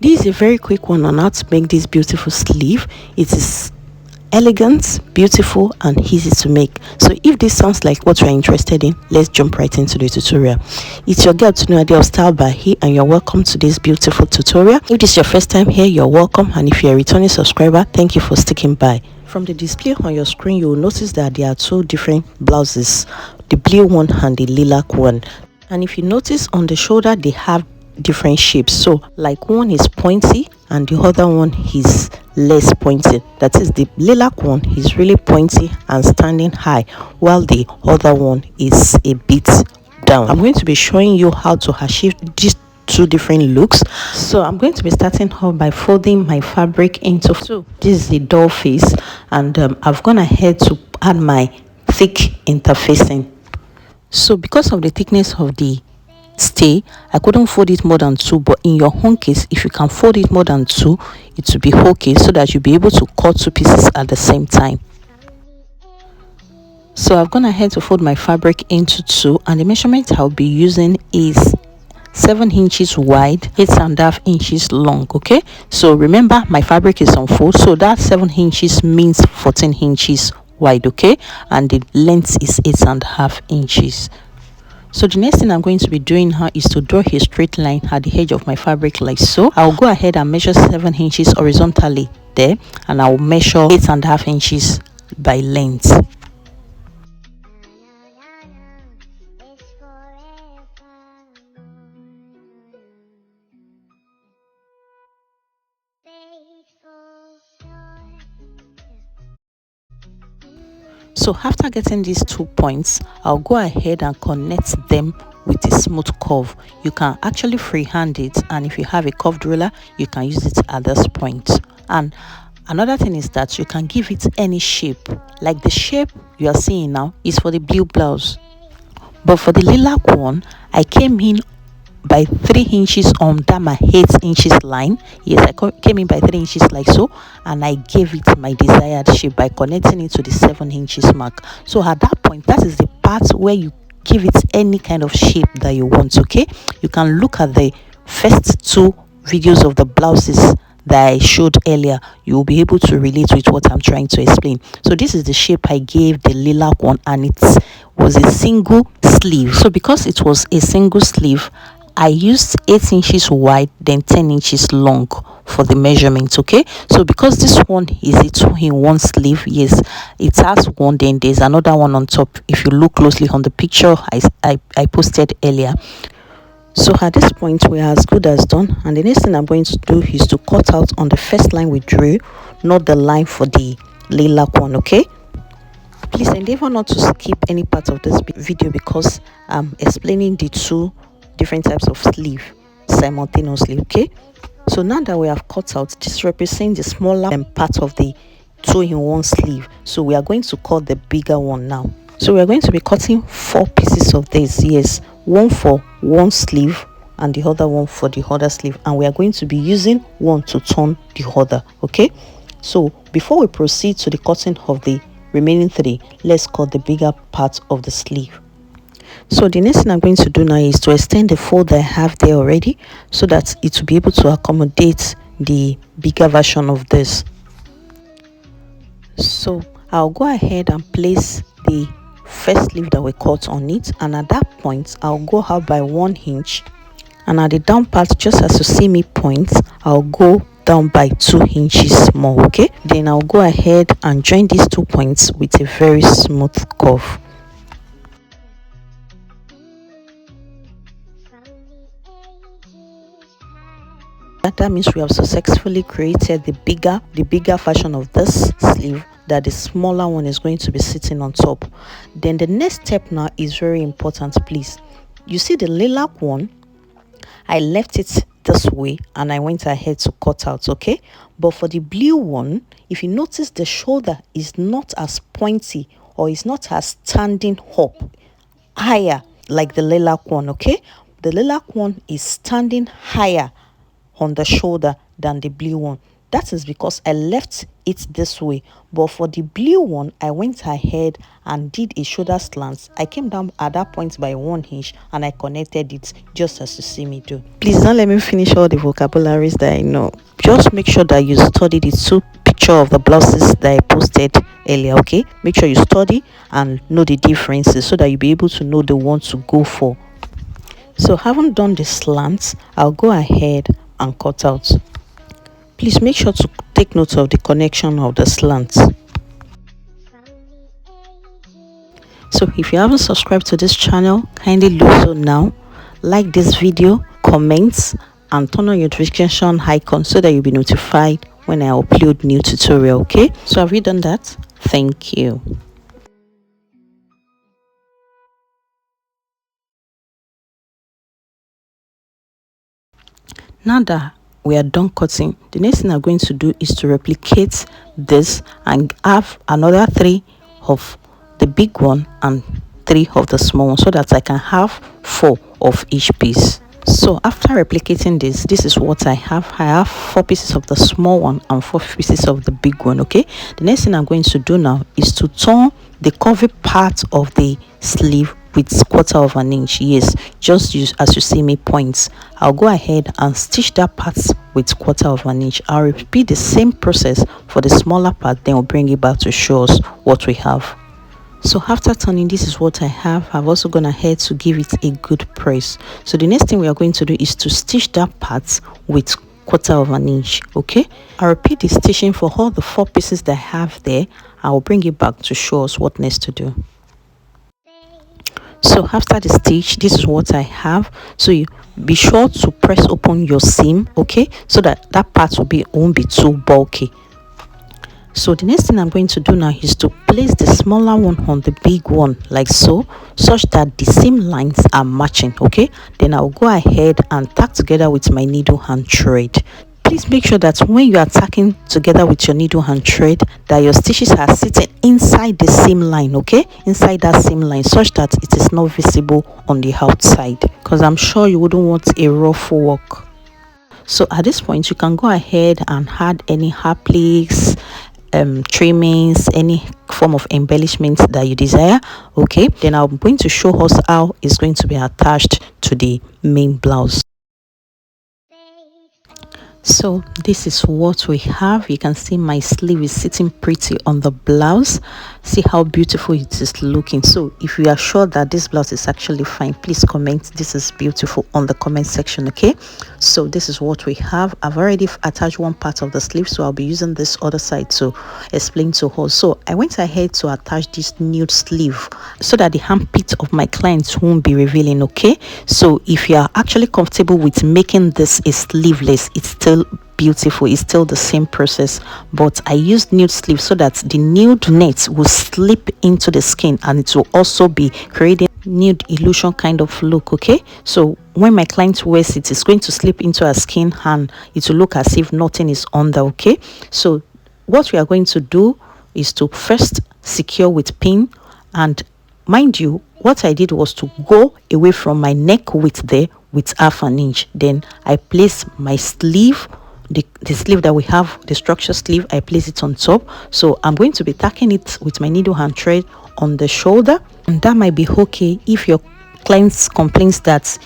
This is a very quick one on how to make this beautiful sleeve. It is elegant, beautiful, and easy to make. So if this sounds like what you're interested in, let's jump right into the tutorial. It's your girl Tunade of Style by He, and you're welcome to this beautiful tutorial. If this is your first time here, you're welcome, and if you're a returning subscriber, thank you for sticking by. From the display on your screen, you will notice that there are two different blouses, the blue one and the lilac one. And if you notice on the shoulder, they have different shapes. So like one is pointy and the other one is less pointy. That is, the lilac one is really pointy and standing high, while the other one is a bit down. I'm going to be showing you how to achieve these two different looks. So I'm going to be starting off by folding my fabric into two. This is the doll face, and I've gone ahead to add my thick interfacing. So because of the thickness of the stay, I couldn't fold it more than two, but in your own case, if you can fold it more than two, it will be okay, so that you'll be able to cut two pieces at the same time. So I've gone ahead to fold my fabric into two, and the measurement I'll be using is 7 inches wide, 8.5 inches long. Okay, so remember my fabric is on fold, so that 7 inches means 14 inches wide. Okay, and the length is 8.5 inches. So the next thing I'm going to be doing here is to draw a straight line at the edge of my fabric like so. I'll go ahead and measure 7 inches horizontally there, and I'll measure 8.5 inches by length. So after getting these 2 points, I'll go ahead and connect them with a smooth curve. You can actually freehand it, and if you have a curved ruler, you can use it at this point. And another thing is that you can give it any shape. Like the shape you are seeing now is for the blue blouse, but for the lilac one, I came in by 3 inches on that my 8 inches line. Yes, I came in by 3 inches like so, and I gave it my desired shape by connecting it to the 7 inches mark. So at that point, that is the part where you give it any kind of shape that you want. Okay, you can look at the first 2 videos of the blouses that I showed earlier. You will be able to relate with what I'm trying to explain. So this is the shape I gave the lilac one, and it was a single sleeve. So because it was a single sleeve, I used 8 inches wide, then 10 inches long for the measurement. Okay, so because this one is a 2-in-1 sleeve, yes, it has one, then there's another one on top. If you look closely on the picture I posted earlier. So at this point, we are as good as done, and the next thing I'm going to do is to cut out on the first line we drew, not the line for the lilac one. Okay, please endeavor not to skip any part of this video, because I'm explaining the 2 different types of sleeve simultaneously. Okay, so now that we have cut out, this represents the smaller part of the 2-in-1 sleeve, so we are going to cut the bigger one now. So we are going to be cutting 4 pieces of this. Yes, one for one sleeve and the other one for the other sleeve, and we are going to be using one to turn the other. Okay, so before we proceed to the cutting of the remaining 3, let's cut the bigger part of the sleeve. So the next thing I'm going to do now is to extend the fold that I have there already, so that it will be able to accommodate the bigger version of this. So I'll go ahead and place the first sleeve that we cut on it, and at that point I'll go out by 1 inch, and at the down part, just as you see me point, I'll go down by 2 inches more. Okay, then I'll go ahead and join these 2 points with a very smooth curve. That means we have successfully created the bigger version of this sleeve that the smaller one is going to be sitting on top. Then the next step now is very important. Please, you see the lilac one, I left it this way and I went ahead to cut out. Okay, but for the blue one, if you notice, the shoulder is not as pointy, or is not as standing up higher like the lilac one. Okay, the lilac one is standing higher on the shoulder than the blue one. that is because I left it this way. But for the blue one, I went ahead and did a shoulder slant. I came down at that point by 1 inch and I connected it just as you see me do. Please don't let me finish all the vocabularies that I know. Just make sure that you study the two picture of the blouses that I posted earlier. Okay, make sure you study and know the differences so that you'll be able to know the one to go for. So having done the slants, I'll go ahead and cut out. Please make sure to take note of the connection of the slants. So if you haven't subscribed to this channel, kindly do so now. Like this video, comment, and turn on your notification icon so that you'll be notified when I upload new tutorial. Okay, so have you done that? Thank you. Now that we are done cutting, the next thing I'm going to do is to replicate this and have another 3 of the big one and 3 of the small one so that I can have 4 of each piece. So after replicating this is what I have. I have 4 pieces of the small one and 4 pieces of the big one. Okay, the next thing I'm going to do now is to turn the curvy part of the sleeve with 1/4 of an inch. Yes, just use as you see me points. I'll go ahead and stitch that part with 1/4 of an inch. I'll repeat the same process for the smaller part, then we'll bring it back to show us what we have. So after turning, this is what I have. I've also gone ahead to give it a good press. So the next thing we are going to do is to stitch that part with 1/4 of an inch. Okay, I'll repeat the stitching for all the 4 pieces that I have there. I'll bring it back to show us what next to do. So after the stitch, this is what I have. So you be sure to press open your seam, okay, so that that part won't be too bulky. So the next thing I'm going to do now is to place the smaller one on the big one like so, such that the seam lines are matching. Okay, then I'll go ahead and tack together with my needle and thread. Please make sure that when you are tacking together with your needle and thread, that your stitches are sitting inside the seam line, okay, inside that seam line, such that it is not visible on the outside, because I'm sure you wouldn't want a rough work. So at this point, you can go ahead and add any appliques, trimmings, any form of embellishment that you desire. Okay, then I'm going to show us how it's going to be attached to the main blouse. So this is what we have. You can see my sleeve is sitting pretty on the blouse. See how beautiful it is looking. So if you are sure that this blouse is actually fine, please comment this is beautiful on the comment section. Okay, so this is what we have. I've already attached one part of the sleeve, so I'll be using this other side to explain to her. So I went ahead to attach this nude sleeve so that the armpit of my clients won't be revealing. Okay, so if you are actually comfortable with making this a sleeveless, it's still beautiful, it's still the same process, but I used nude sleeve so that the nude net will slip into the skin and it will also be creating nude illusion kind of look. Okay, so when my client wears it, it's going to slip into her skin and it will look as if nothing is under. Okay, so what we are going to do is to first secure with pin, and mind you, what I did was to go away from my neck width there with 1/2 inch. Then I place my sleeve, the sleeve that we have, the structure sleeve, I place it on top. So I'm going to be tacking it with my needle and thread on the shoulder, and that might be okay if your client complains that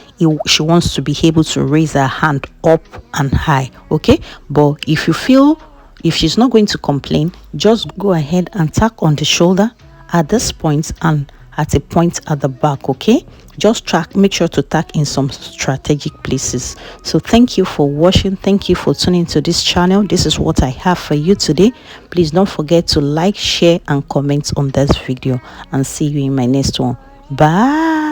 she wants to be able to raise her hand up and high. Okay, but if you feel if she's not going to complain, just go ahead and tack on the shoulder at this point and at a point at the back. Okay, just make sure to tack in some strategic places. So thank you for watching, thank you for tuning to this channel. This is what I have for you today. Please don't forget to like, share and comment on this video, and see you in my next one. Bye.